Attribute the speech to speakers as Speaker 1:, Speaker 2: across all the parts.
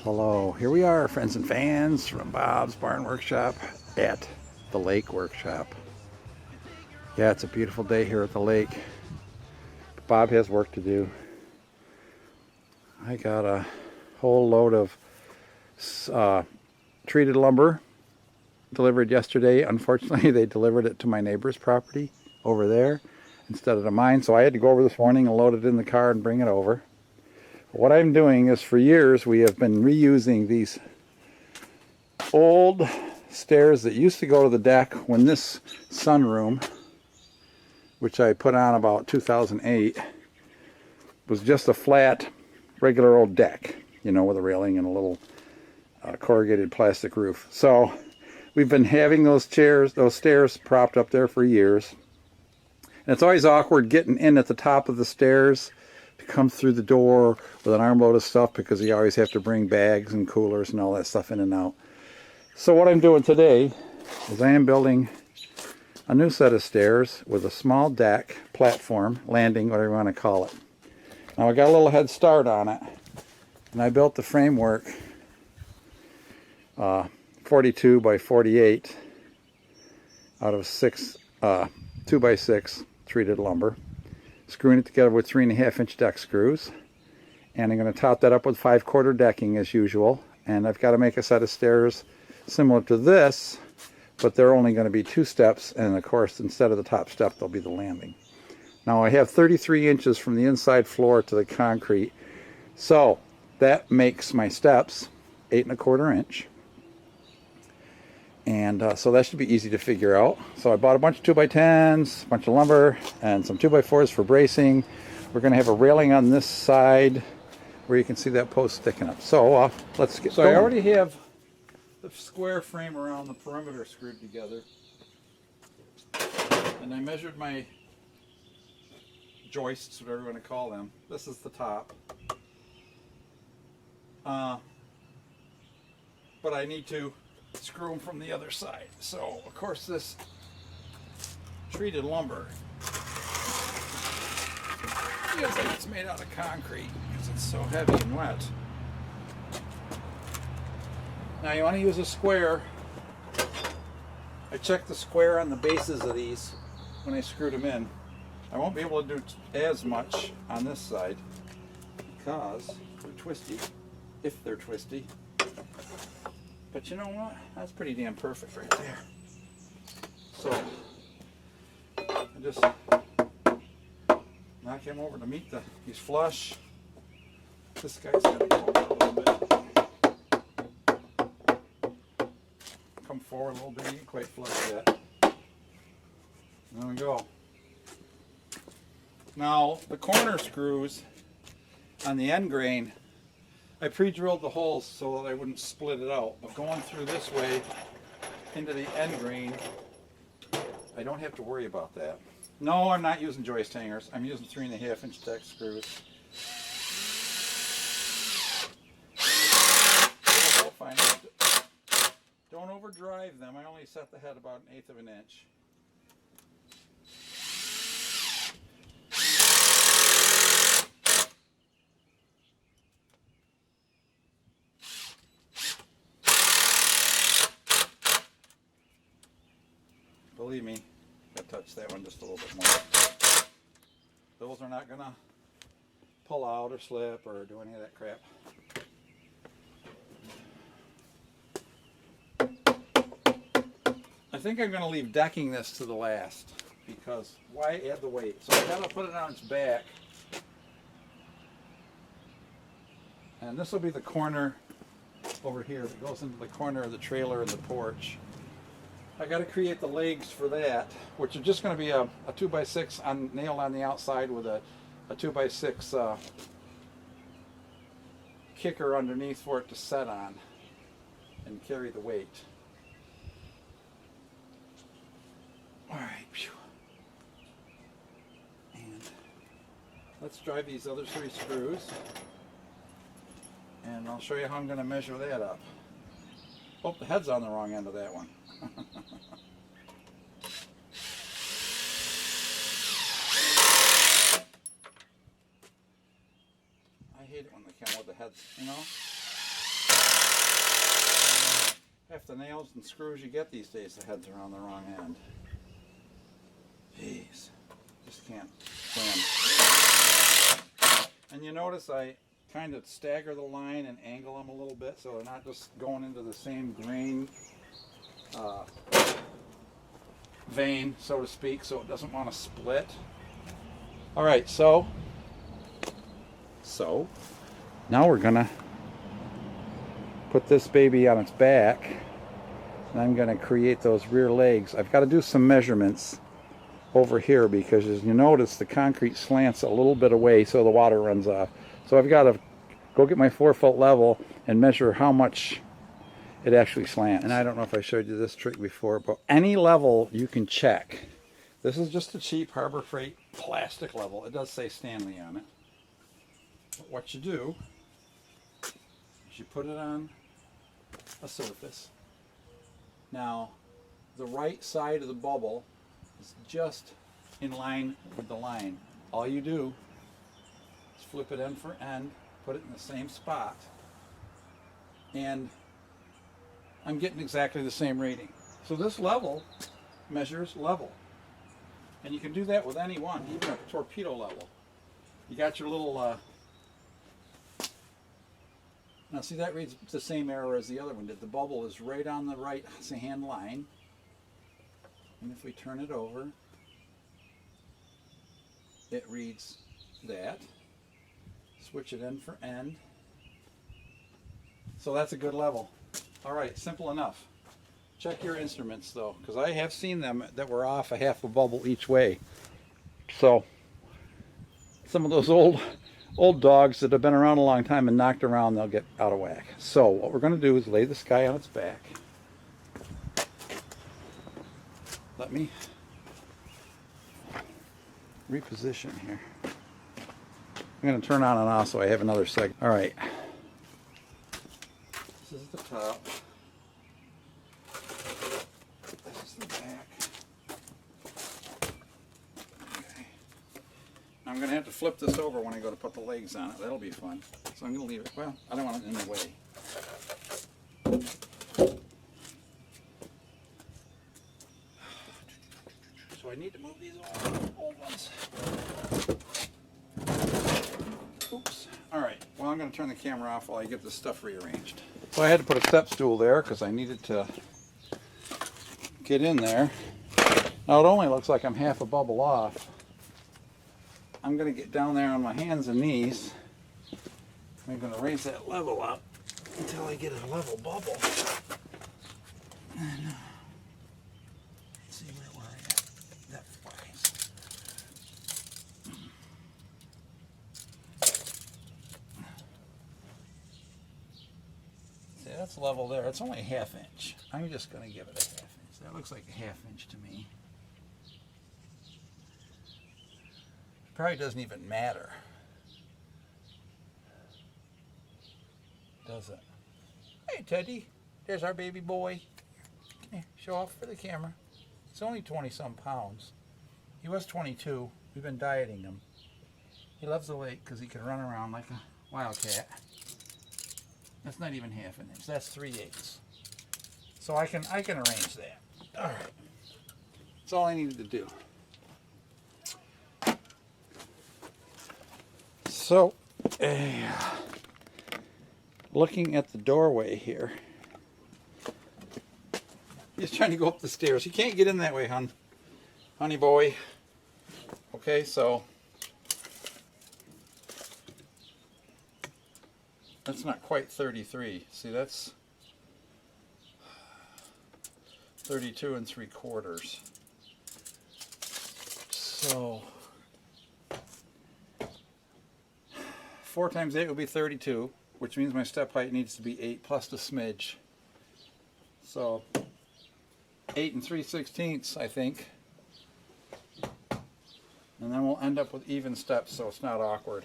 Speaker 1: Hello. Here we are, friends and fans, from Bob's Barn Workshop at the Lake Workshop. Yeah, it's a beautiful day here at the lake. Bob has work to do. I got a whole load of treated lumber delivered yesterday. Unfortunately, they delivered it to my neighbor's property over there instead of to mine, so I had to go over this morning and load it in the car and bring it over. What I'm doing is, for years we have been reusing these old stairs that used to go to the deck when this sunroom, which I put on about 2008, was just a flat, regular old deck, you know, with a railing and a little corrugated plastic roof. So we've been having those stairs propped up there for years. And it's always awkward getting in at the top of the stairs to come through the door with an armload of stuff, because you always have to bring bags and coolers and all that stuff in and out. So what I'm doing today is I am building a new set of stairs with a small deck, platform, landing, whatever you want to call it. Now I got a little head start on it, and I built the framework 42 by 48 out of 2x6 treated lumber, screwing it together with 3.5-inch deck screws, and I'm going to top that up with 5/4 decking as usual. And I've got to make a set of stairs similar to this, but they're only going to be 2 steps, and of course instead of the top step there'll be the landing. Now I have 33 inches from the inside floor to the concrete, so that makes my steps 8.25 inch. And so that should be easy to figure out. So I bought a bunch of 2x10s, a bunch of lumber, and some 2x4s for bracing. We're going to have a railing on this side where you can see that post sticking up. So let's get going. I already have the square frame around the perimeter screwed together. And I measured my joists, whatever you want to call them. This is the top. But I need to screw them from the other side. So of course this treated lumber feels like it's made out of concrete because it's so heavy and wet. Now you want to use a square. I checked the square on the bases of these when I screwed them in. I won't be able to do as much on this side because they're twisty, if they're twisty. But you know what? That's pretty damn perfect right there. So I just knock him over to meet he's flush. This guy's got to go over a little bit. Come forward a little bit. He ain't quite flush yet. There we go. Now the corner screws on the end grain, I pre-drilled the holes so that I wouldn't split it out. But going through this way into the end grain, I don't have to worry about that. No, I'm not using joist hangers. I'm using 3.5-inch deck screws. Don't overdrive them. I only set the head about 1/8 of an inch. Believe me, I touched that one just a little bit more. Those are not going to pull out or slip or do any of that crap. I think I'm going to leave decking this to the last, because why add the weight? So I've got to put it on its back. And this will be the corner over here that goes into the corner of the trailer and the porch. I got to create the legs for that, which are just going to be a 2x6 nailed on the outside with a 2x6 kicker underneath for it to set on and carry the weight. All right, and let's drive these other 3 screws, and I'll show you how I'm going to measure that up. Oh, the head's on the wrong end of that one. I hate it when they come with the heads, you know? half the nails and screws you get these days, the heads are on the wrong end. Jeez, just can't stand. And you notice I kind of stagger the line and angle them a little bit so they're not just going into the same grain vein, so to speak, so it doesn't want to split. All right, so now we're gonna put this baby on its back, and I'm gonna create those rear legs. I've got to do some measurements over here because, as you notice, the concrete slants a little bit away so the water runs off. So I've got to go get my 4-foot level and measure how much it actually slants. And I don't know if I showed you this trick before, but any level you can check. This is just a cheap Harbor Freight plastic level. It does say Stanley on it. But what you do is you put it on a surface. Now, the right side of the bubble is just in line with the line. All you do is flip it end for end, put it in the same spot, and I'm getting exactly the same reading. So this level measures level. And you can do that with any one, even a torpedo level. You got your little, now see, that reads the same error as the other one did. The bubble is right on the right hand line. And if we turn it over, it reads that. Switch it end for end. So that's a good level. All right, simple enough. Check your instruments though, because I have seen them that were off a half a bubble each way. So some of those old dogs that have been around a long time and knocked around, they'll get out of whack. So what we're going to do is lay this guy on its back. Let me reposition here. I'm going to turn on and off so I have another segment. All right. This is the top. This is the back. Okay. I'm going to have to flip this over when I go to put the legs on it. That'll be fun. So I'm going to leave it. Well, I don't want it in the way. So I need to move these old ones. Oops. All right. Well, I'm going to turn the camera off while I get this stuff rearranged. So I had to put a step stool there because I needed to get in there. Now it only looks like I'm half a bubble off. I'm going to get down there on my hands and knees. I'm going to raise that level up until I get a level bubble. And, let's see where we're at depth-wise. See, that's level there. It's only a ½ inch. I'm just going to give it a ½ inch. That looks like a ½ inch to me. Probably doesn't even matter, does it? Hey Teddy, there's our baby boy. Come here, show off for the camera. He's only 20-some pounds. He was 22. We've been dieting him. He loves the lake because he can run around like a wildcat. That's not even ½ an inch. That's 3/8. So I can arrange that. All right. That's all I needed to do. So, looking at the doorway here, he's trying to go up the stairs. He can't get in that way, honey boy. Okay, so that's not quite 33. See, that's 32 3/4. So 4 times 8 will be 32, which means my step height needs to be 8 plus the smidge. So 8 3/16, I think. And then we'll end up with even steps so it's not awkward.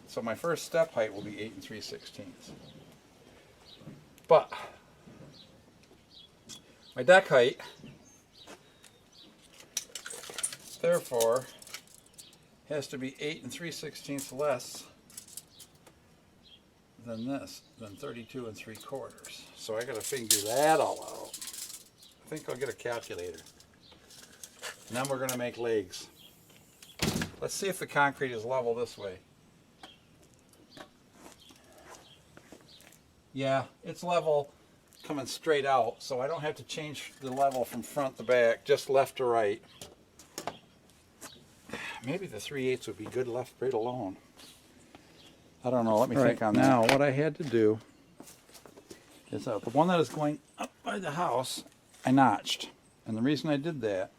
Speaker 1: So my first step height will be 8 3/16. But my deck height, therefore, has to be 8 3/16 less than this, than 32 3/4. So I got to figure that all out. I think I'll get a calculator. And then we're going to make legs. Let's see if the concrete is level this way. Yeah, it's level coming straight out, so I don't have to change the level from front to back, just left to right. Maybe the 3/8 would be good left right alone. I don't know, let me think on that. Now, what I had to do is the one that is going up by the house, I notched. And the reason I did that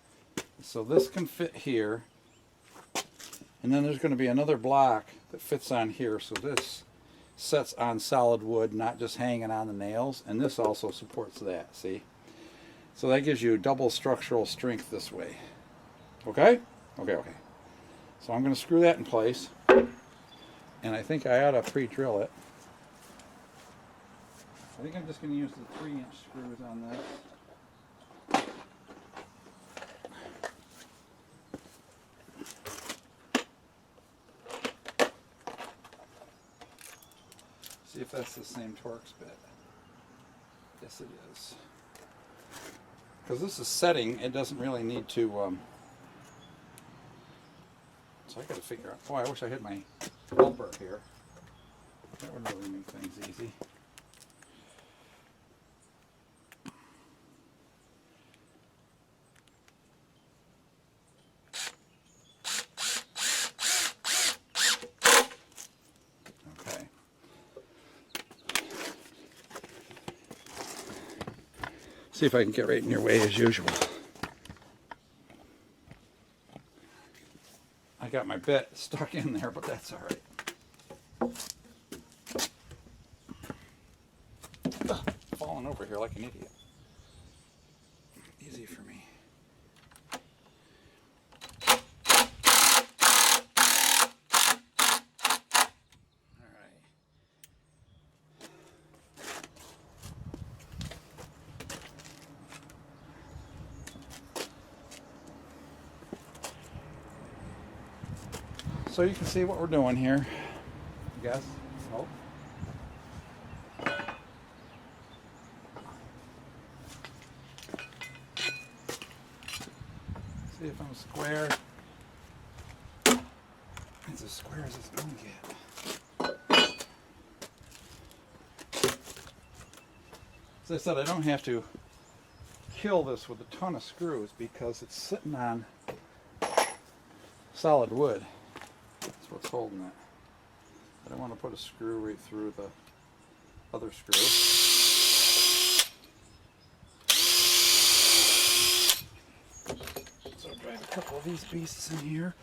Speaker 1: is so this can fit here, and then there's going to be another block that fits on here, so this sets on solid wood, not just hanging on the nails, and this also supports that, see? So that gives you double structural strength this way. Okay? Okay. So I'm going to screw that in place, and I think I ought to pre-drill it. I think I'm just going to use the 3-inch screws on this. See if that's the same Torx bit. Yes, it is. Because this is setting, it doesn't really need to. So I got to figure out. Oh, I wish I had my bumper here. That would really make things easy. See if I can get right in your way as usual. I got my bit stuck in there, but that's all right. Ugh, falling over here like an idiot. Easy for me. So you can see what we're doing here, I guess. Oh. See if I'm square. It's as square as it's going to get. As I said, I don't have to kill this with a ton of screws because it's sitting on solid wood. That's what's holding it. I don't want to put a screw right through the other screw. So I'll drive a couple of these beasts in here.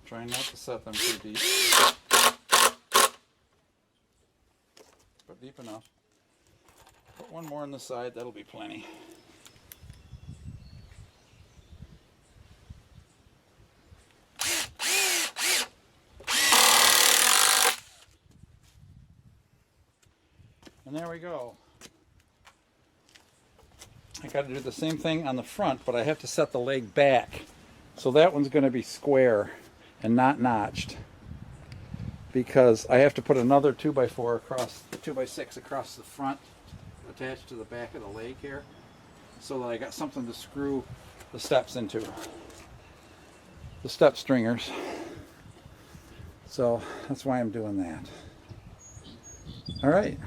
Speaker 1: Trying not to set them too deep. But deep enough. Put one more on the side, that'll be plenty. And there we go. I got to do the same thing on the front, but I have to set the leg back. So that one's going to be square and not notched, because I have to put another 2x4 across, 2x6 across the front, attached to the back of the leg here, so that I got something to screw the steps into, the step stringers. So that's why I'm doing that. All right.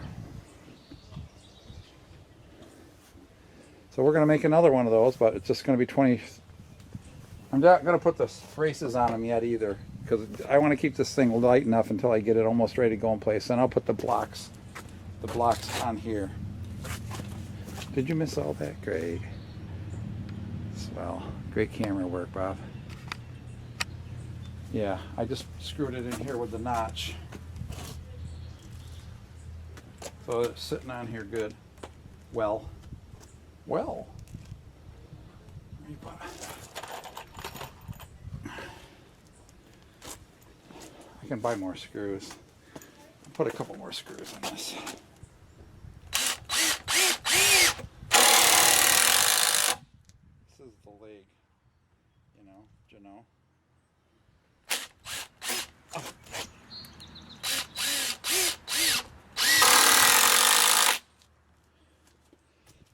Speaker 1: So we're going to make another one of those, but it's just going to be 20. I'm not going to put the braces on them yet either, because I want to keep this thing light enough until I get it almost ready to go in place. Then I'll put the blocks on here. Did you miss all that? Great. Well, great camera work, Bob. Yeah, I just screwed it in here with the notch. So it's sitting on here good. Well. I can buy more screws. I'll put a couple more screws in this. This is the leg. know.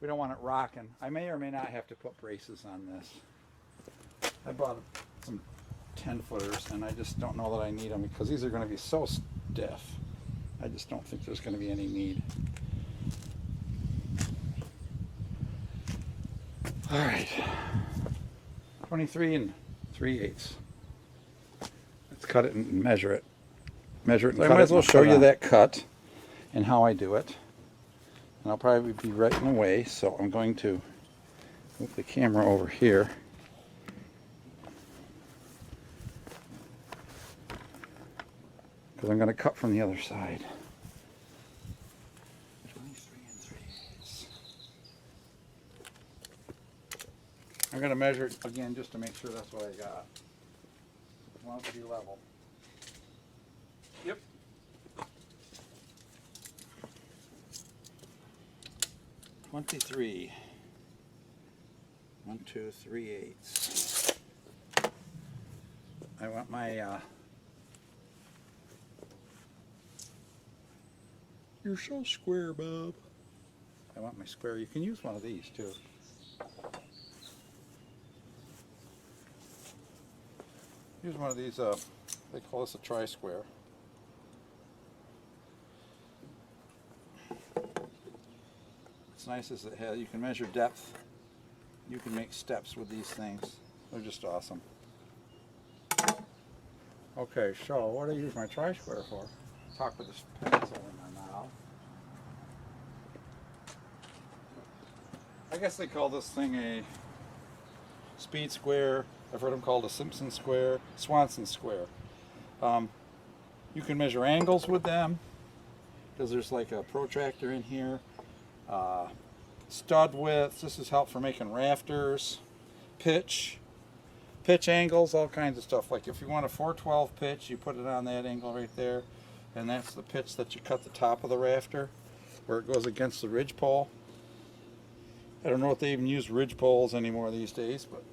Speaker 1: We don't want it rocking. I may or may not have to put braces on this. I bought some 10-footers and I just don't know that I need them because these are going to be so stiff. I just don't think there's going to be any need. All right, 23 3/8. Let's cut it and measure it. Measure it and cut it. I might as well show you that cut and how I do it. And I'll probably be right in the way, so I'm going to move the camera over here. Because I'm going to cut from the other side. 23 3/8. I'm going to measure it again just to make sure that's what I got. I want it to be level. Yep. 23. 1 2 3/8. I want my you're so square, Bob. I want my square. You can use one of these too. Use one of these, they call this a tri-square. What's nice is it has, you can measure depth. You can make steps with these things. They're just awesome. Okay, so what do I use my tri-square for? Talk with this pencil in my mouth. I guess they call this thing a speed square. I've heard them called a Simpson square, Swanson square. You can measure angles with them because there's like a protractor in here. Stud widths, this is help for making rafters. Pitch angles, all kinds of stuff. Like if you want a 412 pitch, you put it on that angle right there, and that's the pitch that you cut the top of the rafter where it goes against the ridge pole. I don't know if they even use ridge poles anymore these days, but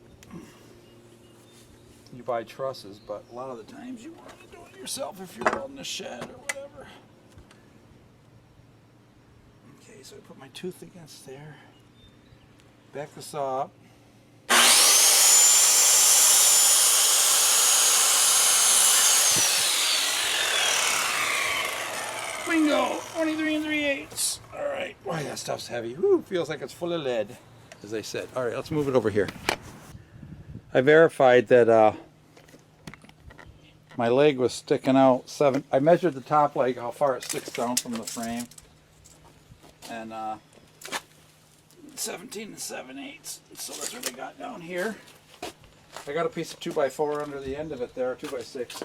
Speaker 1: you buy trusses, but a lot of the times you want to do it yourself if you're building a shed or whatever. Okay, so I put my tooth against there. Back the saw up. Bingo! 23 3/8. Alright. Boy, that stuff's heavy. Woo, feels like it's full of lead, as they said. Alright, let's move it over here. I verified that my leg was sticking out I measured the top leg, how far it sticks down from the frame. And 17 7/8. So that's what I got down here. I got a piece of 2x4 under the end of it there, 2x6.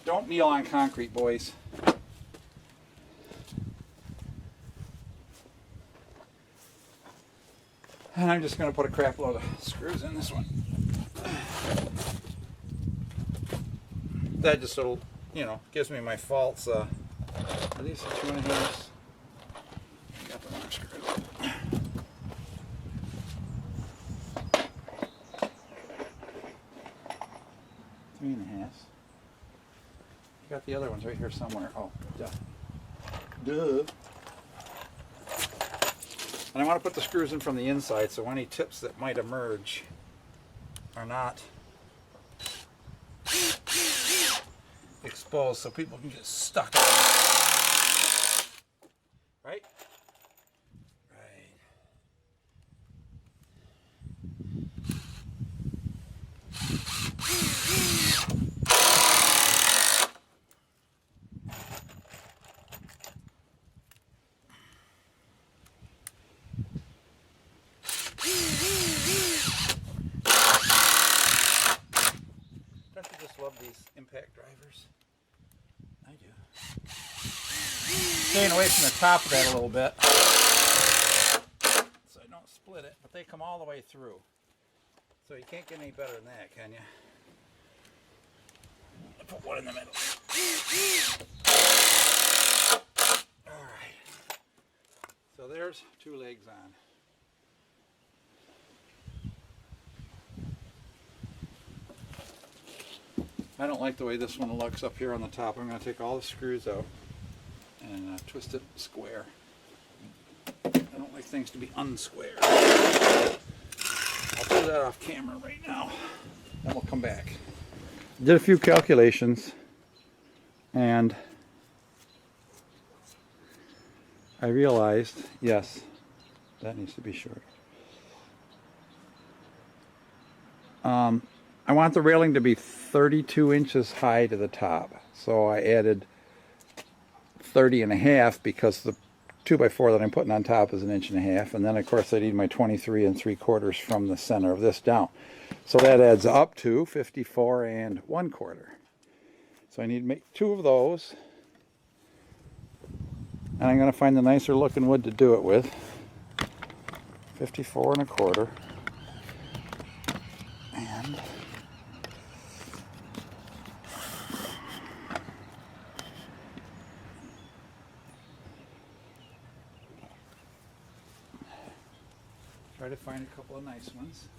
Speaker 1: Don't kneel on concrete, boys. And I'm just going to put a crap load of screws in this one. That just sort of, you know, gives me my faults. Are these the 2.5s? Got the wrong screw. 3.5s. Got the other ones right here somewhere. Oh, duh. And I want to put the screws in from the inside so any tips that might emerge are not exposed so people can get stuck. Right? Right. Don't you just love these impact drivers? I do. Staying away from the top of that a little bit so I don't split it, but they come all the way through. So you can't get any better than that, can you? I'll put one in the middle. Alright. So there's 2 legs on. I I don't like the way this one looks up here on the top. I'm going to take all the screws out and twist it square. I don't like things to be unsquare. I'll do that off camera right now. Then we'll come back. Did a few calculations and I realized, yes, that needs to be short. I want the railing to be 32 inches high to the top. So I added 30.5 because the 2x4 that I'm putting on top is 1.5 inches. And then of course I need my 23 3/4 from the center of this down. So that adds up to 54 1/4. So I need to make 2 of those. And I'm going to find the nicer looking wood to do it with. 54 1/4. And try to find a couple of nice ones.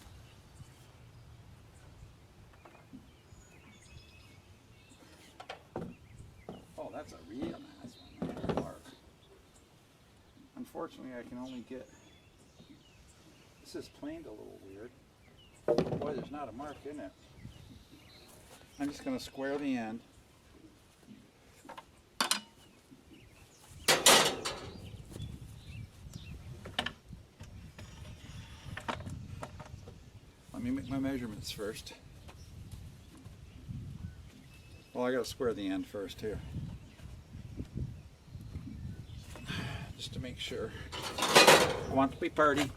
Speaker 1: Oh, that's a real nice one. That's large. Unfortunately, I can only get. This is planed a little weird. Boy, there's not a mark in it. I'm just going to square the end. Let me make my measurements first. Well, I got to square the end first here. Just to make sure. I want it to be party.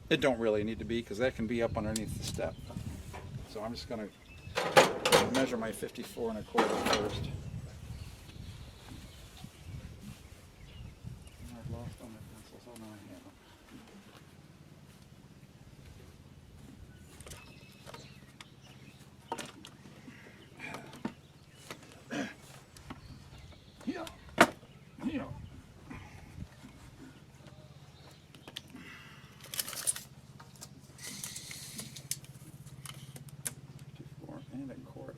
Speaker 1: It don't really need to be because that can be up underneath the step. So I'm just going to measure my 54 1/4 first. I've lost all my pencils. Oh no, I have them. Yeah. Yeah. 54 1/4.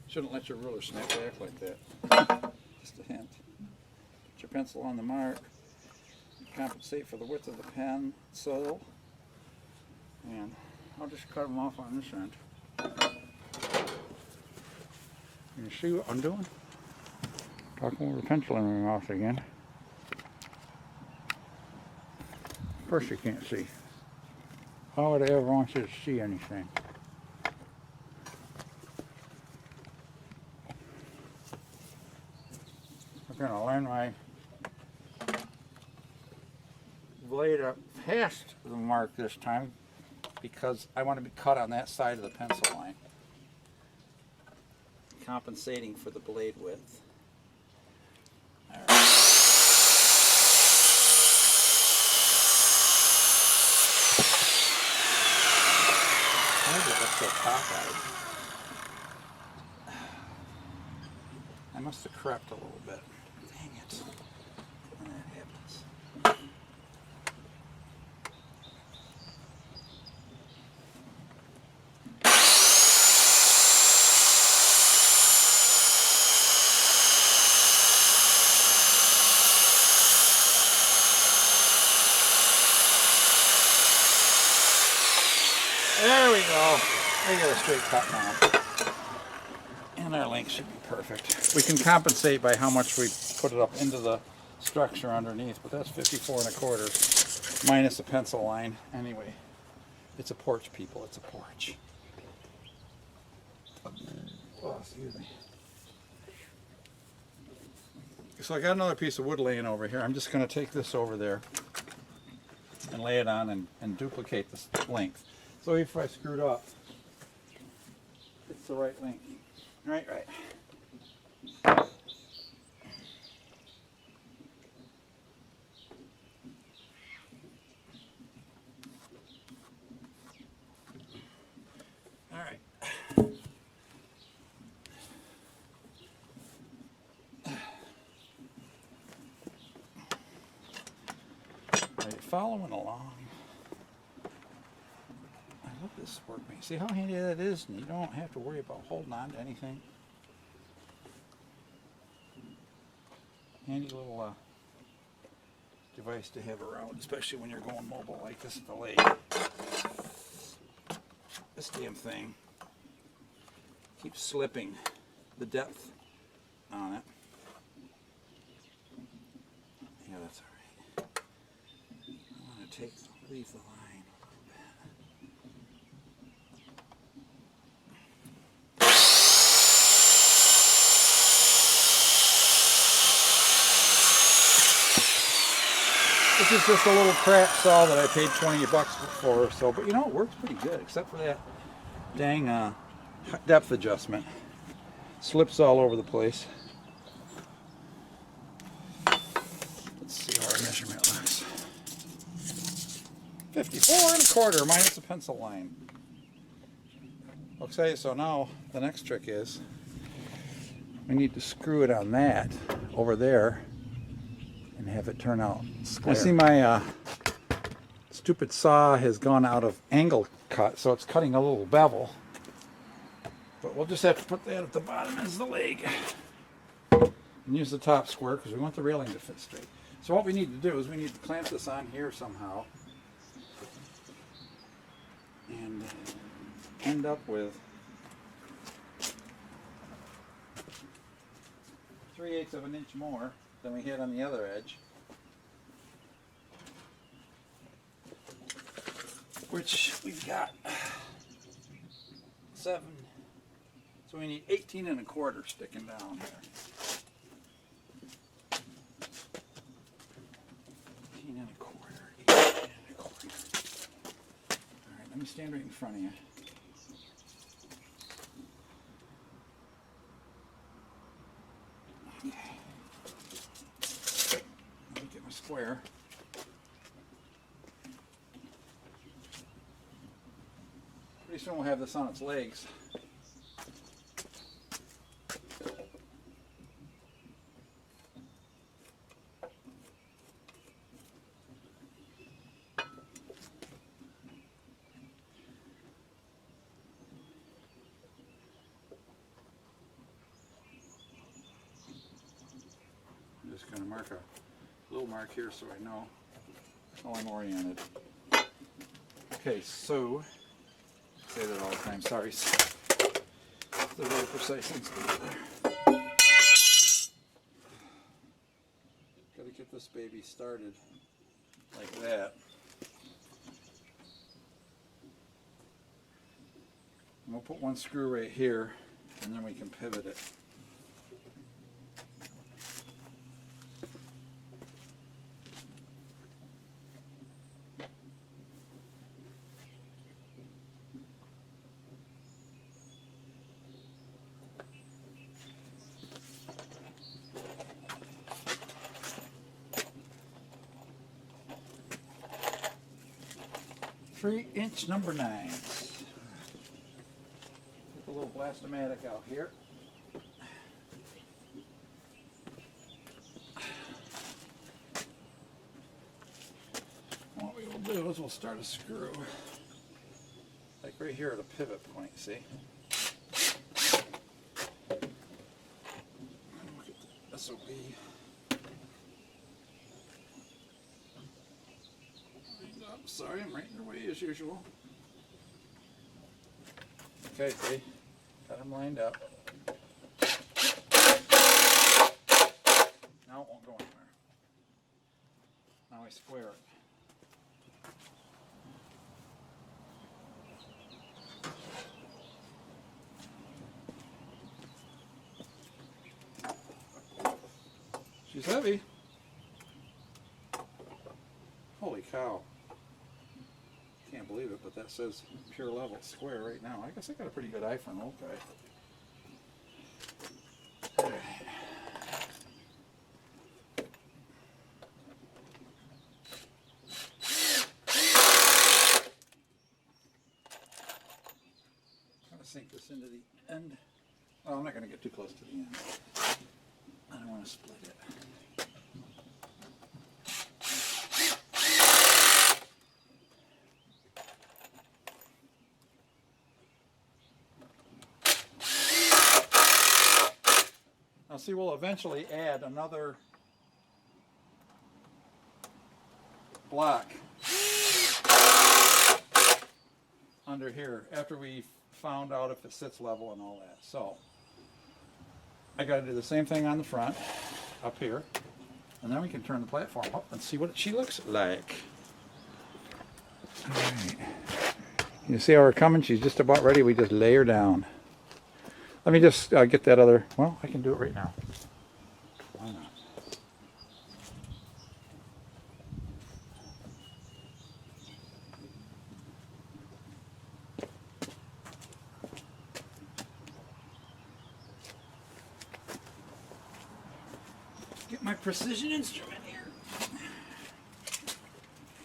Speaker 1: Shouldn't let your ruler snap back like that. Just a hint. Put your pencil on the mark. Compensate for the width of the pencil. And I'll just cut them off on this end. You see what I'm doing? Talking with a pencil in my mouth again. Of course you can't see. How would I ever want you to see anything? I'm going to line my blade up past the mark this time because I want to be cut on that side of the pencil line. Compensating for the blade width. All right. Why does it look so cockeyed? I must have crept a little bit. Dang it. When that happens. There we go. We got a straight cut now. And our length should be perfect. We can compensate by how much we put it up into the structure underneath, but that's 54 1/4 minus a pencil line. Anyway, it's a porch, people. It's a porch. Oh, excuse me. So I got another piece of wood laying over here. I'm just going to take this over there and lay it on and duplicate this length. So if I screwed up, it's the right length. Right. All right. Are you following along? I hope this works. work me. See how handy that is? And you don't have to worry about holding on to anything. Handy little device to have around, especially when you're going mobile like this at the lake. This damn thing keeps slipping the depth on it. Yeah, that's all right. I want to leave the line a little bit. This is just a little crap saw that I paid 20 bucks for or so, but you know, it works pretty good, except for that dang depth adjustment. Slips all over the place. Let's see how our measurement looks. 54 1/4 minus a pencil line. Okay, so now the next trick is we need to screw it on that over there and have it turn out square. I see my stupid saw has gone out of angle cut, so it's cutting a little bevel. But we'll just have to put that at the bottom as the leg. And use the top square because we want the railing to fit straight. So what we need to do is we need to clamp this on here somehow. And end up with 3/8 of an inch more than we had on the other edge. Which we've got 7. So we need 18 1/4 sticking down here. 18 1/4, 18 1/4. All right, let me stand right in front of you. Okay. Let me get my square. Pretty soon we'll have this on its legs. I'm just going to mark a little mark here so I know how I'm oriented. Okay, so I say that all the time. Sorry, it's a very precise installer. Got to get this baby started like that. And we'll put one screw right here, and then we can pivot it. Inch number 9. Get the little blastomatic out here. What we will do is we'll start a screw, like right here at a pivot point, see? Look at the SOB. Sorry, I'm right in your way as usual. Okay, see? Got them lined up. Now it won't go anywhere. Now I square it. She's heavy. Holy cow. Can't believe it, but that says pure level square right now. I guess I got a pretty good eye for an old guy. I'm gonna sink this into the end. Oh, I'm not gonna get too close to the end. I don't want to split it. Now see, we'll eventually add another block under here after we found out if it sits level and all that. So I got to do the same thing on the front up here, and then we can turn the platform up and see what she looks like. All right. You see how we're coming? She's just about ready. We just lay her down. Let me just get that other, well, I can do it right now. Why not? Get my precision instrument here.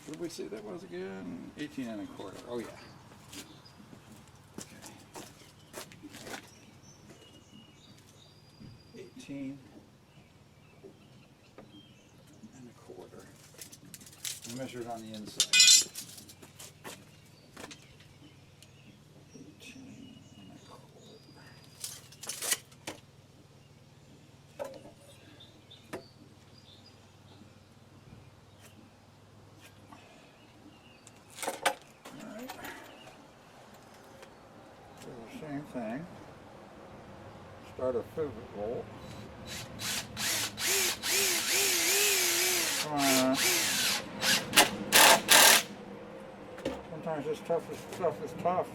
Speaker 1: What did we say that was again? 18 1/4. Oh yeah. 18 1/4. I measured on the inside. 18 1/4. All right. Do the same thing. Start a pivot roll. Sometimes this stuff is tough.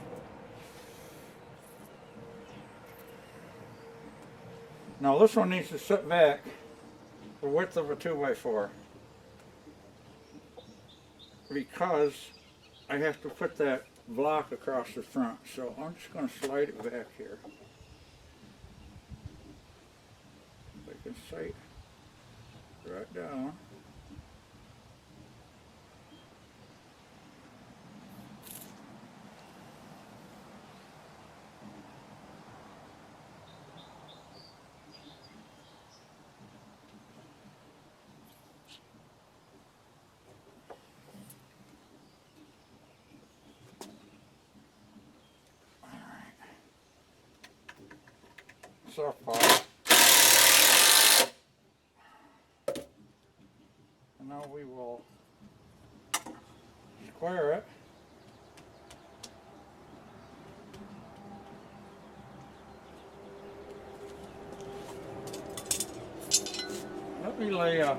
Speaker 1: Now this one needs to sit back the width of a 2x4 because I have to put that block across the front. So I'm just going to slide it back here. I can sight right down. Soft part. And now we will square it. Let me lay a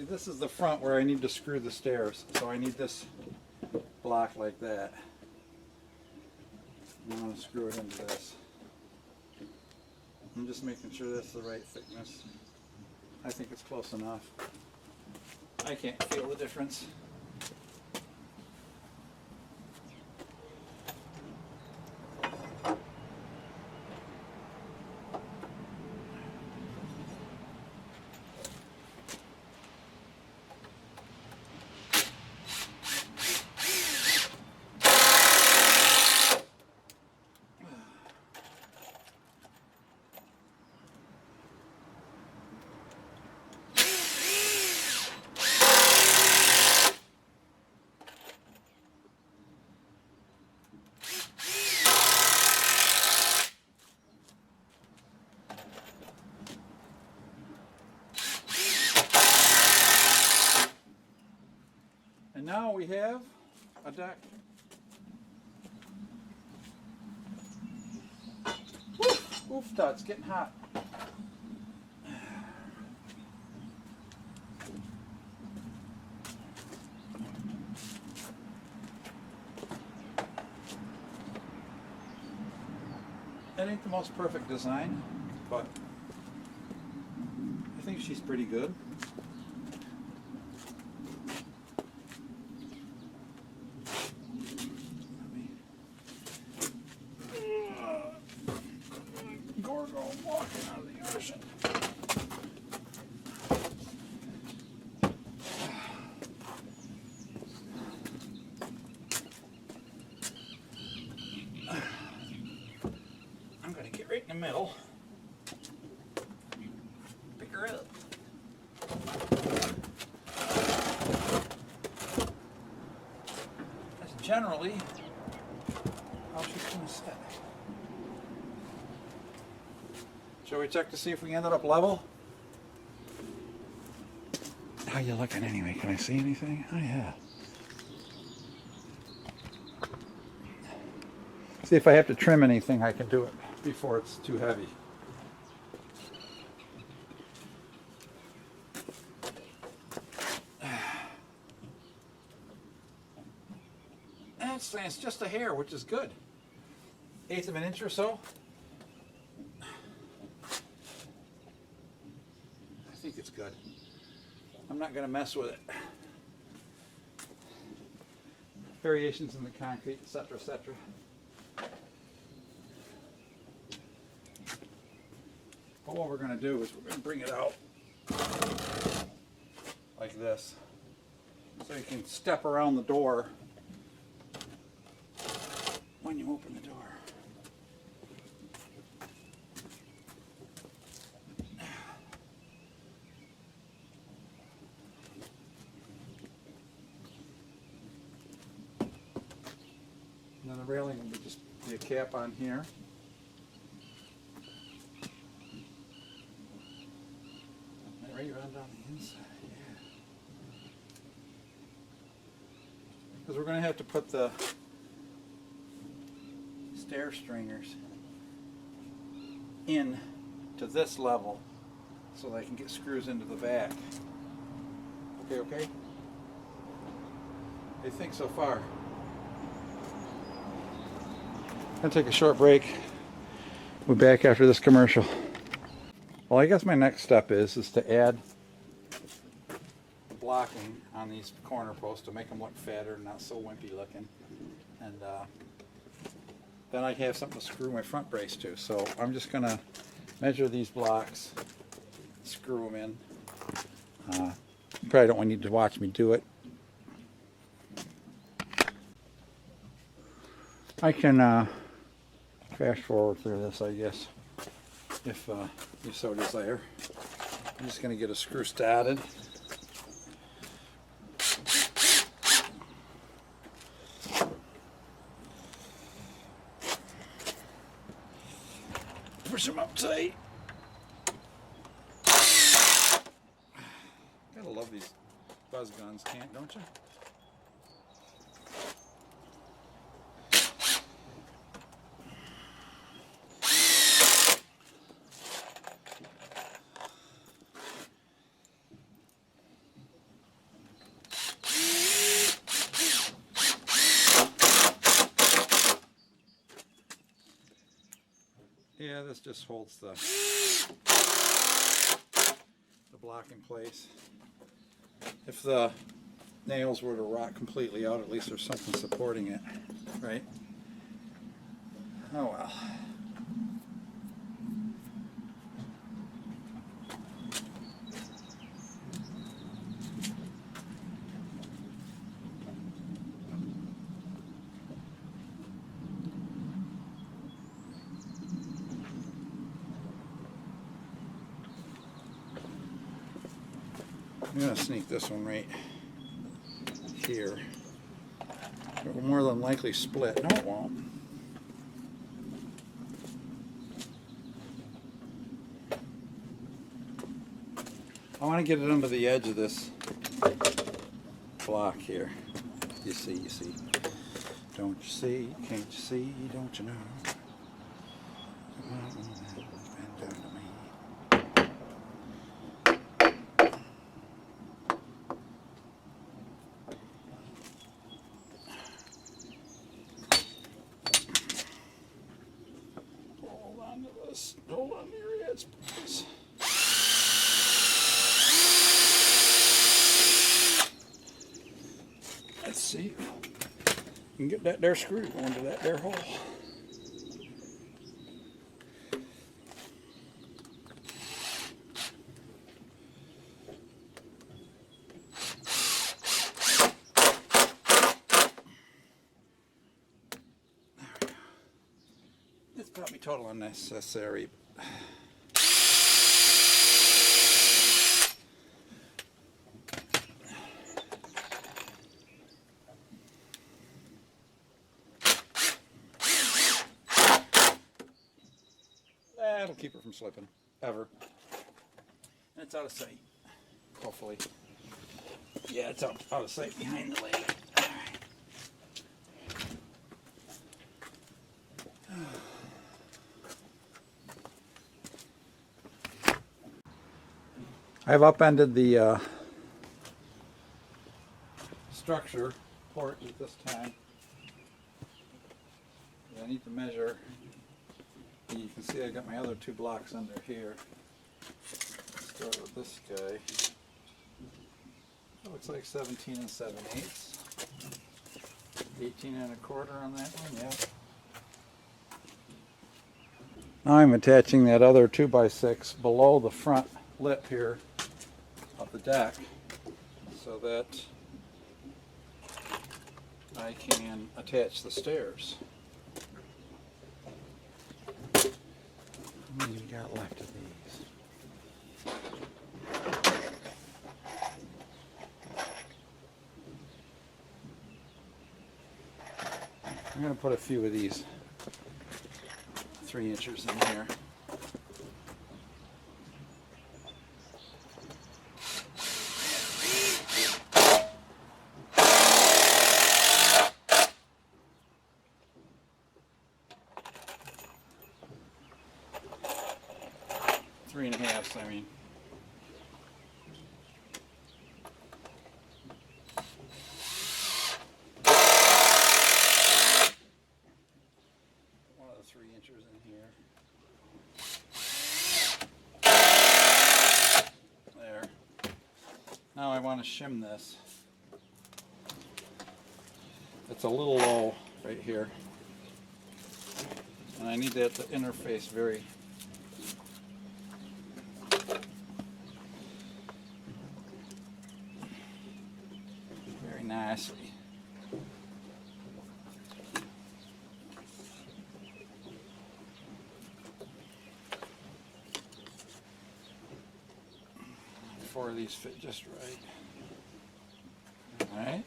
Speaker 1: this is the front where I need to screw the stairs, so I need this block like that. I'm going to screw it into this. I'm just making sure that's the right thickness. I think it's close enough. I can't feel the difference. Now we have a deck. Oof, it's getting hot. That ain't the most perfect design, but I think she's pretty good. Walking out of the ocean. I'm going to get right in the middle. Pick her up. generally how she's going to sit. Shall we check to see if we ended up level? How you looking anyway? Can I see anything? Oh yeah. See if I have to trim anything, I can do it before it's too heavy. And it's just a hair, which is good. 1/8 of an inch or so. I think it's good. I'm not going to mess with it. Variations in the concrete, etc., etc. But what we're going to do is we're going to bring it out like this, so you can step around the door when you open the door. And then the railing will just be a cap on here. Right around on the inside, yeah. Because we're going to have to put the stair stringers in to this level so they can get screws into the back. Okay, okay? I think so far. I'm going to take a short break. We'll be back after this commercial. Well, I guess my next step is to add blocking on these corner posts to make them look fatter and not so wimpy looking. And then I have something to screw my front brace to. So I'm just going to measure these blocks, screw them in. You probably don't need to watch me do it. I can fast forward through this, I guess, if you so desire. I'm just going to get a screw started. Push them up tight. Gotta love these buzz guns, don't you? Yeah, this just holds the block in place. If the nails were to rot completely out, at least there's something supporting it, right? Oh well. I'm going to sneak this one right here. It will more than likely split. No, it won't. I want to get it under the edge of this block here. You see. Don't you see? Can't you see? Don't you know? Hold on to your heads, please. Let's see. You can get that there screw going to that there hole. There we go. It's probably total unnecessary. won't keep her from slipping, ever. And it's out of sight, hopefully. Yeah, it's out of sight behind the leg. I've upended the structure porch at this time. I need to measure. You can see I got my other 2 blocks under here. Start with this guy. That looks like 17 7/8. 18 1/4 on that one, yeah. Now I'm attaching that other 2x6 below the front lip here of the deck so that I can attach the stairs. How many we got left of these? I'm going to put a few of these 3 inchers in here. Three and a half, I mean. One of the 3 inchers in here. There. Now I want to shim this. It's a little low right here. And I need that to interface very nicely. Four of these fit just right. All right.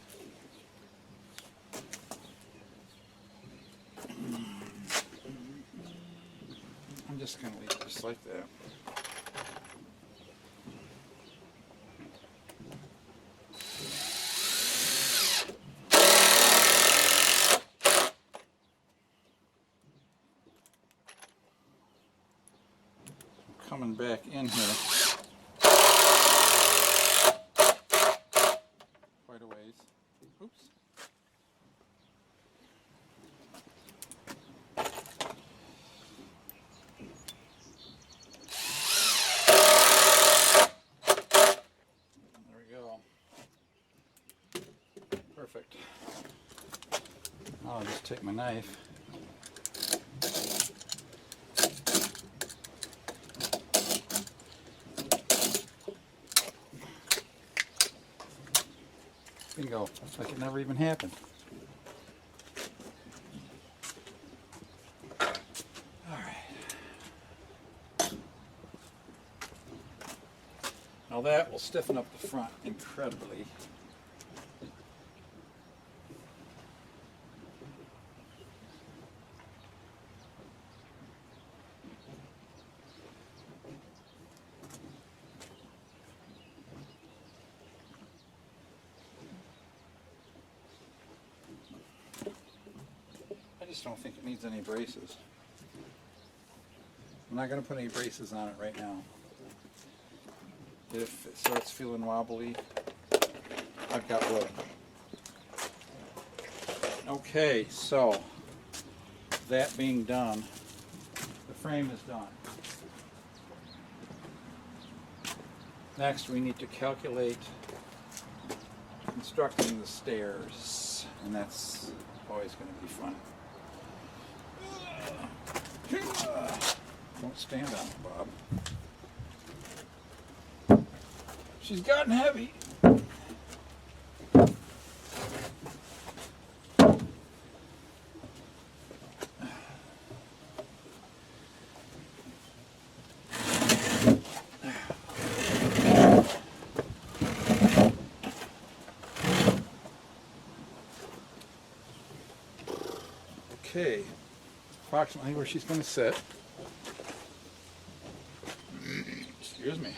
Speaker 1: I'm just going to leave it just like that. Coming back in here quite a ways. Oops. There we go. Perfect. Now I'll just take my knife. Bingo, like it never even happened. Alright. Now that will stiffen up the front incredibly. I just don't think it needs any braces. I'm not going to put any braces on it right now. If it starts feeling wobbly, I've got wood. Okay, so that being done, the frame is done. Next, we need to calculate constructing the stairs, and that's always going to be fun. Don't stand on it, Bob. She's gotten heavy. Okay, approximately where she's going to sit. Excuse me.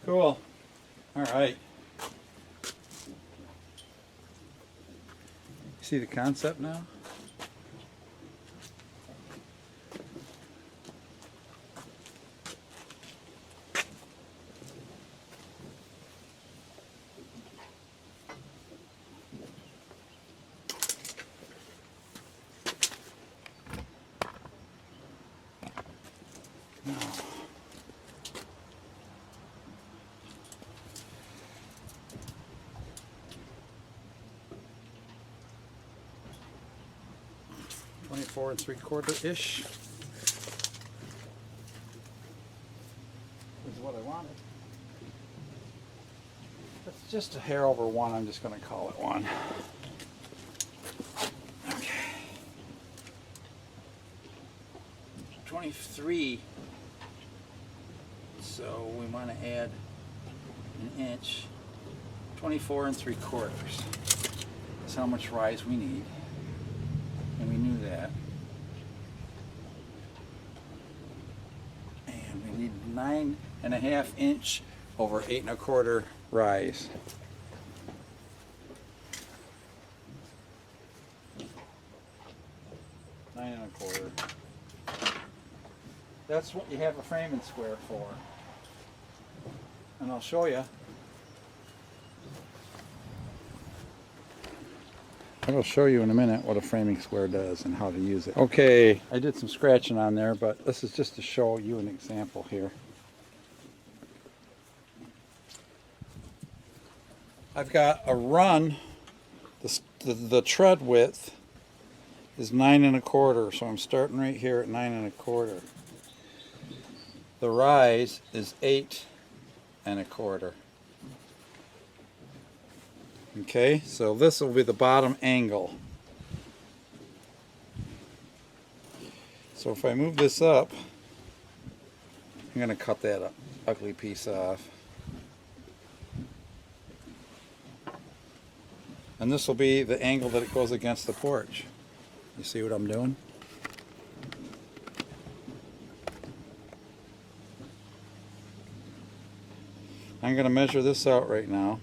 Speaker 1: Cool. All right. See the concept now? No. Four and 3/4 ish is what I wanted. It's just a hair over 1. I'm just going to call it 1. Okay. 23. So we want to add an inch. 24 and 3/4. That's how much rise we need. And we knew that. And we need 9.5 inch over 8 1/4 rise. Nine and a quarter. That's what you have a framing square for. And I'll show you. I will show you in a minute what a framing square does and how to use it. Okay, I did some scratching on there, but this is just to show you an example here. I've got a run, the tread width is 9 1/4, so I'm starting right here at 9 1/4. The rise is 8 1/4. Okay, so this will be the bottom angle. So if I move this up, I'm going to cut that ugly piece off. And this will be the angle that it goes against the porch. You see what I'm doing? I'm going to measure this out right now.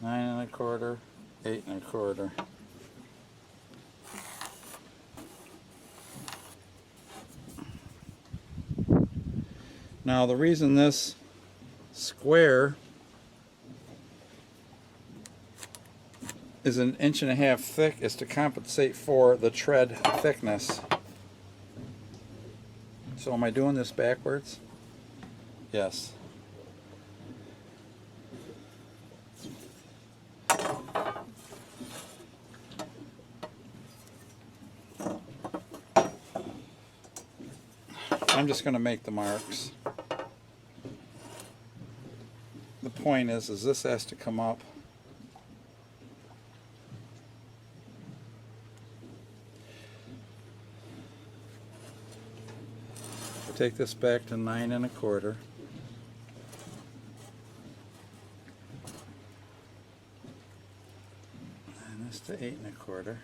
Speaker 1: 9 1/4, 8 1/4. Now the reason this square is 1.5 inches thick is to compensate for the tread thickness. So am I doing this backwards? Yes. I'm just going to make the marks. The point is this has to come up. I'll take this back to 9 1/4. And this to 8 1/4.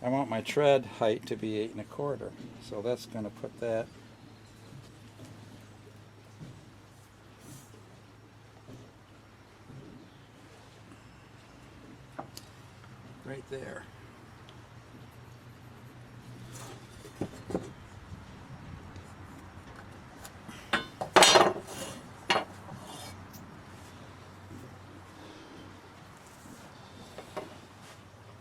Speaker 1: I want my tread height to be 8 1/4, so that's going to put that right there.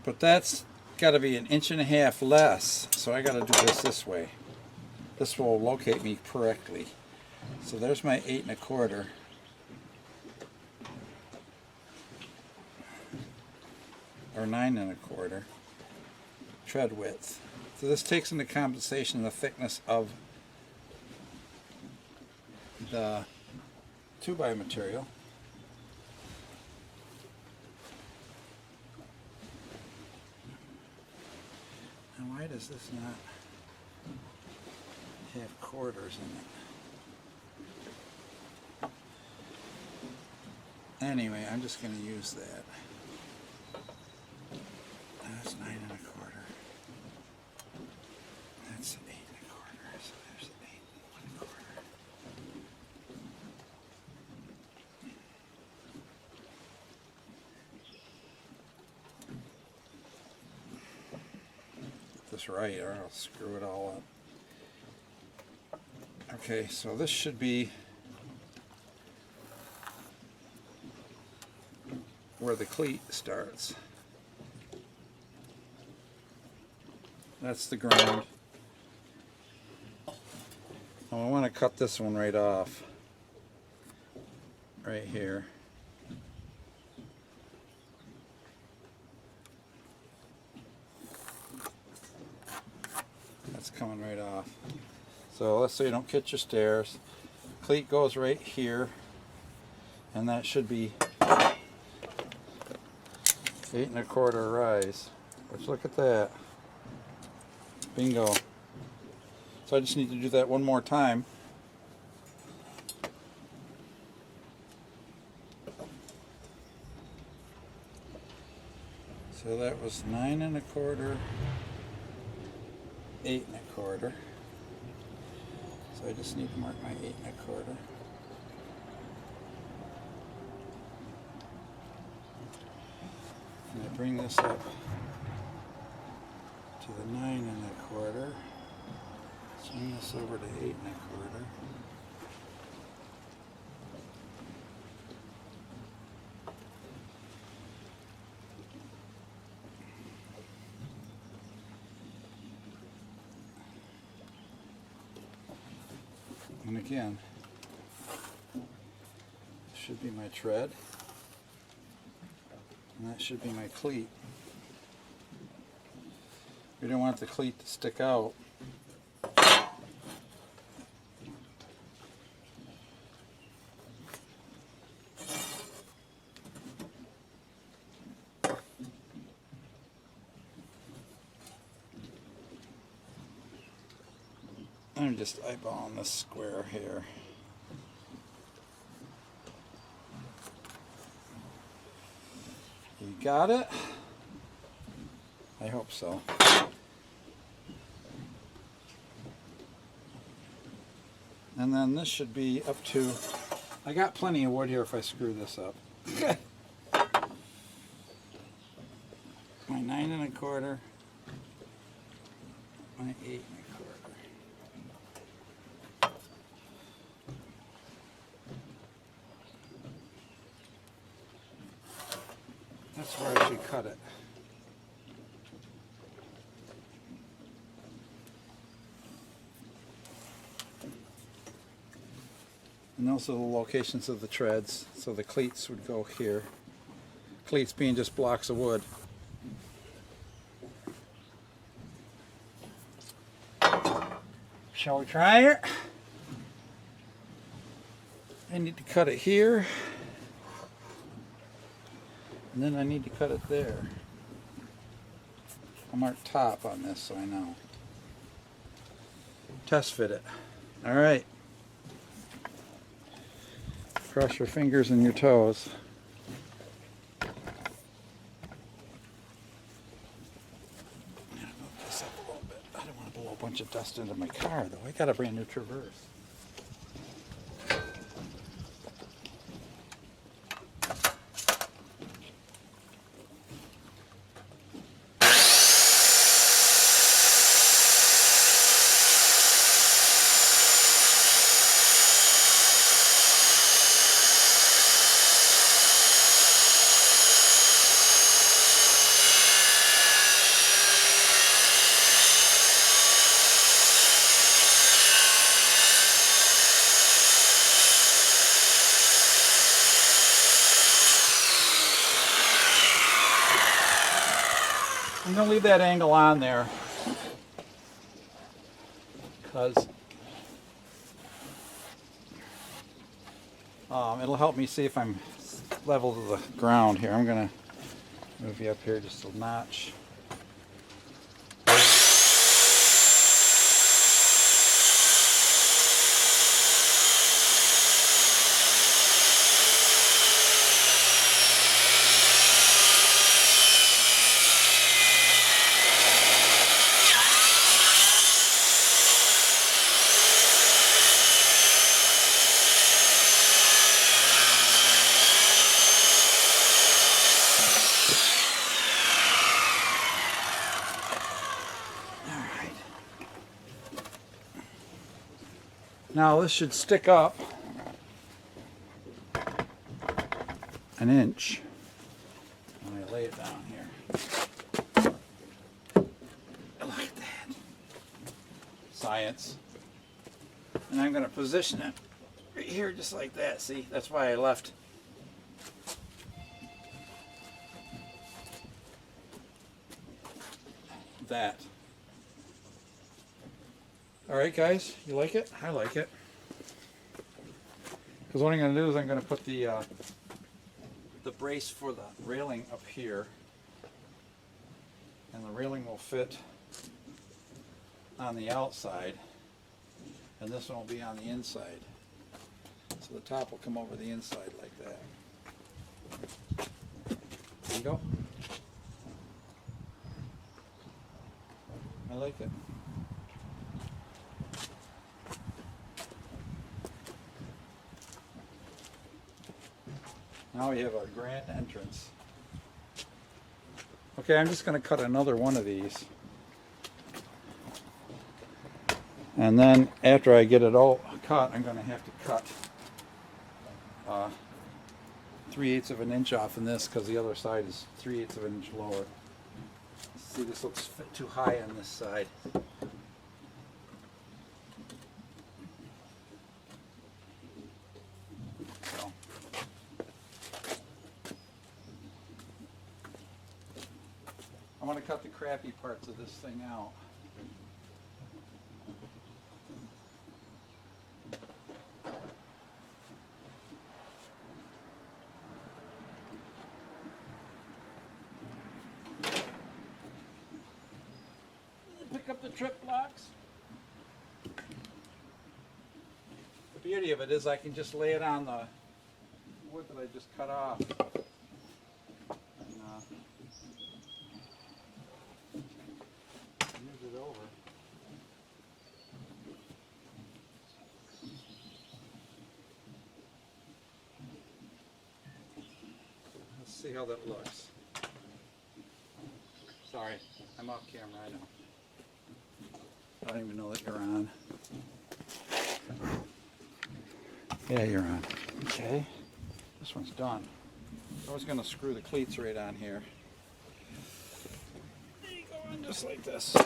Speaker 1: But that's got to be 1.5 inches less, so I got to do this way. This will locate me correctly. So there's my 8 1/4. Or 9 1/4 tread width. So this takes into compensation the thickness of the 2x material. Now why does this not have quarters in it? Anyway, I'm just going to use that. That's 9 1/4. That's 8 1/4. So there's 8 1/4. Get this right, or I'll screw it all up. Okay, so this should be where the cleat starts. That's the ground. I want to cut this one right off, right here. That's coming right off. So let's say you don't catch your stairs. Cleat goes right here, and that should be 8 1/4 rise. Let's look at that. Bingo. So I just need to do that one more time. So that was 9 1/4, 8 1/4. So I just need to mark my 8 1/4. And I bring this up to the 9 1/4. Swing this over to 8 1/4. And again, this should be my tread, and that should be my cleat. We don't want the cleat to stick out. I'm just eyeballing this square here. You got it? I hope so. And then this should be up to, I got plenty of wood here if I screw this up. My 9 1/4, my 8 1/4. That's where I should cut it. And those are the locations of the treads, so the cleats would go here. Cleats being just blocks of wood. Shall we try it? I need to cut it here, and then I need to cut it there. I'll mark top on this so I know. Test fit it. All right. Cross your fingers and your toes. I'm gonna move this up a little bit. I don't want to blow a bunch of dust into my car though. I got a brand new Traverse. I'm going to leave that angle on there because It'll help me see if I'm level to the ground here. I'm gonna move you up here just a notch. Now this should stick up an inch. When I lay it down here. Look at that. Science. And I'm going to position it right here just like that. See, that's why I left that. Alright guys, you like it? I like it. Because what I'm going to do is I'm going to put the brace for the railing up here. And the railing will fit on the outside. And this one will be on the inside. So the top will come over the inside like that. There you go. I like it. Now we have our grand entrance. Okay, I'm just going to cut another one of these. And then after I get it all cut, I'm going to have to cut 3/8 of an inch off in this because the other side is 3/8 of an inch lower. See, this looks too high on this side. So. I want to cut the crappy parts of this thing out. Pick up the trip blocks. The beauty of it is I can just lay it on the wood that I just cut off. And, use it over. Let's see how that looks. Sorry, I'm off camera, I know. I don't even know that you're on. Yeah, you're on. Okay, this one's done. I was going to screw the cleats right on here. There you go, in just like this.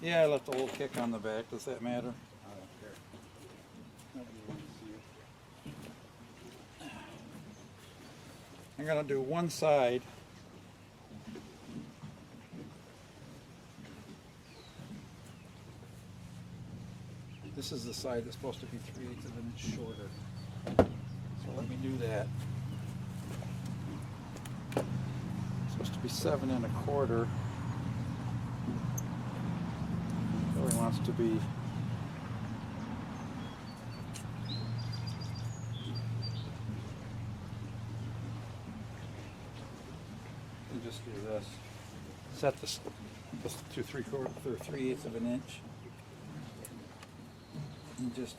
Speaker 1: Yeah, I left a little kick on the back. Does that matter? I don't care. Nobody wants to see it. I'm going to do one side. This is the side that's supposed to be 3/8 of an inch shorter. So let me do that. It's supposed to be 7 1/4. Really wants to be and just do this. Set this to 3/8 of an inch and just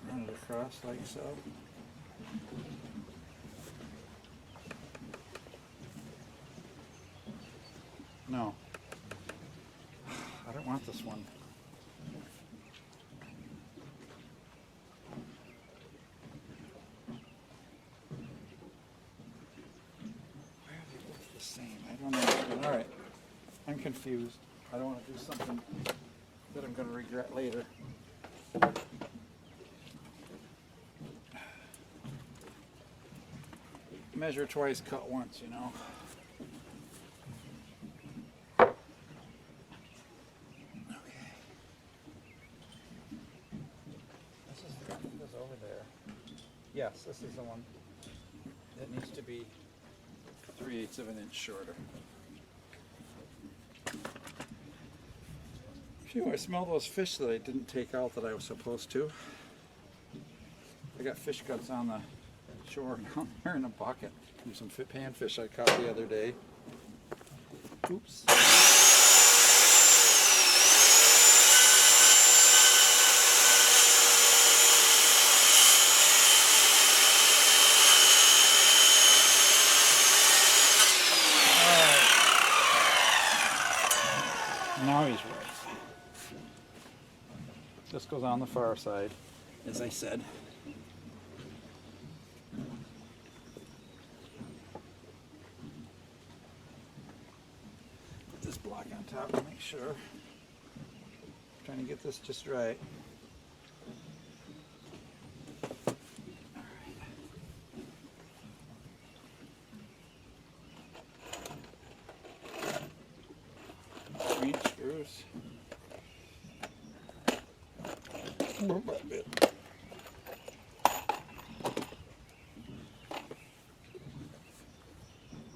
Speaker 1: run it across like so. No. I don't want this one. Why are they both the same? I don't know. All right. I'm confused. I don't want to do something that I'm going to regret later. Measure twice, cut once, you know. Okay. This is the one that goes over there. Yes, this is the one that needs to be 3/8 of an inch shorter. Phew, I smell those fish that I didn't take out that I was supposed to. I got fish guts on the shore down there in a bucket from some panfish I caught the other day. Oops. Now he's right. This goes on the far side, as I said. Put this block on top to make sure. Trying to get this just right. Screws.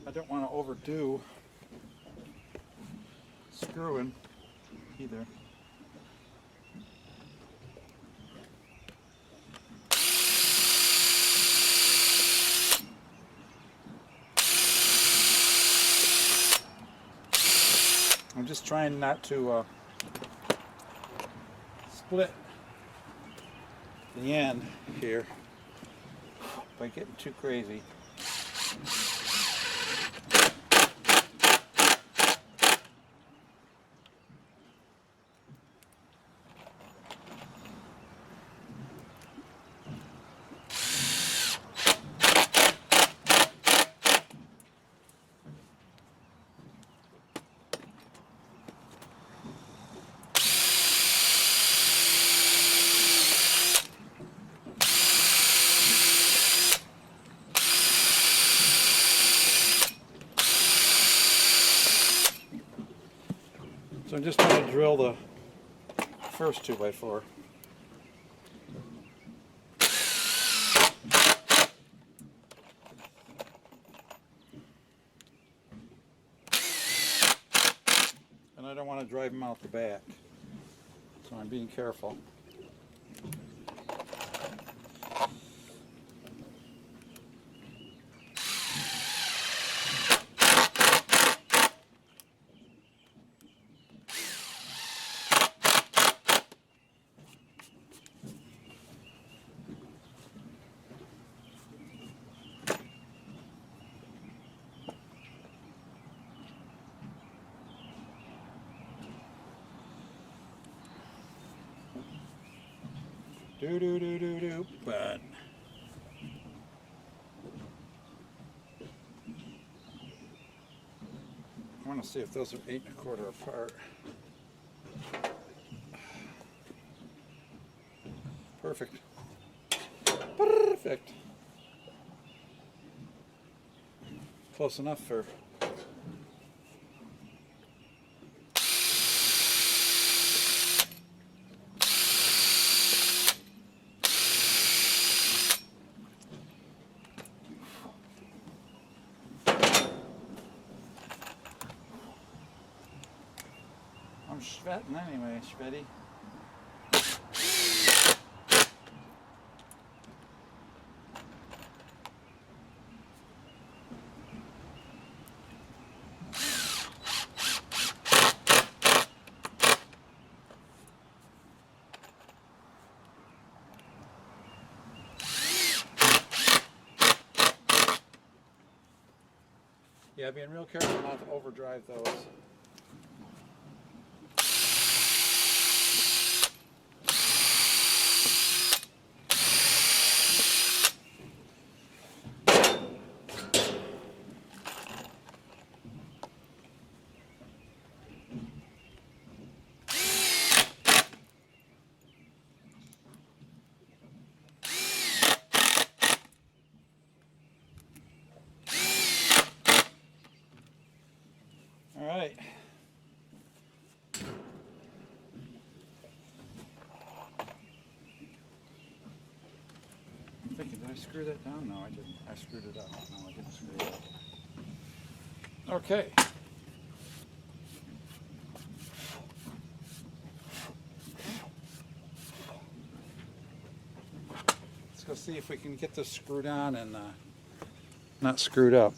Speaker 1: I don't want to overdo screwing either. I'm just trying not to split the end here by getting too crazy. So I'm just going to drill the first 2x4. And I don't want to drive them out the back, so I'm being careful. But I want to see if those are 8 1/4 apart. Perfect. Perfect. Close enough for I'm sweating anyway, Svetty. Yeah, being real careful not to overdrive those. screw that down? No, I didn't. I screwed it up. No, I didn't screw it up. Okay. Let's go see if we can get this screwed on and not screwed up.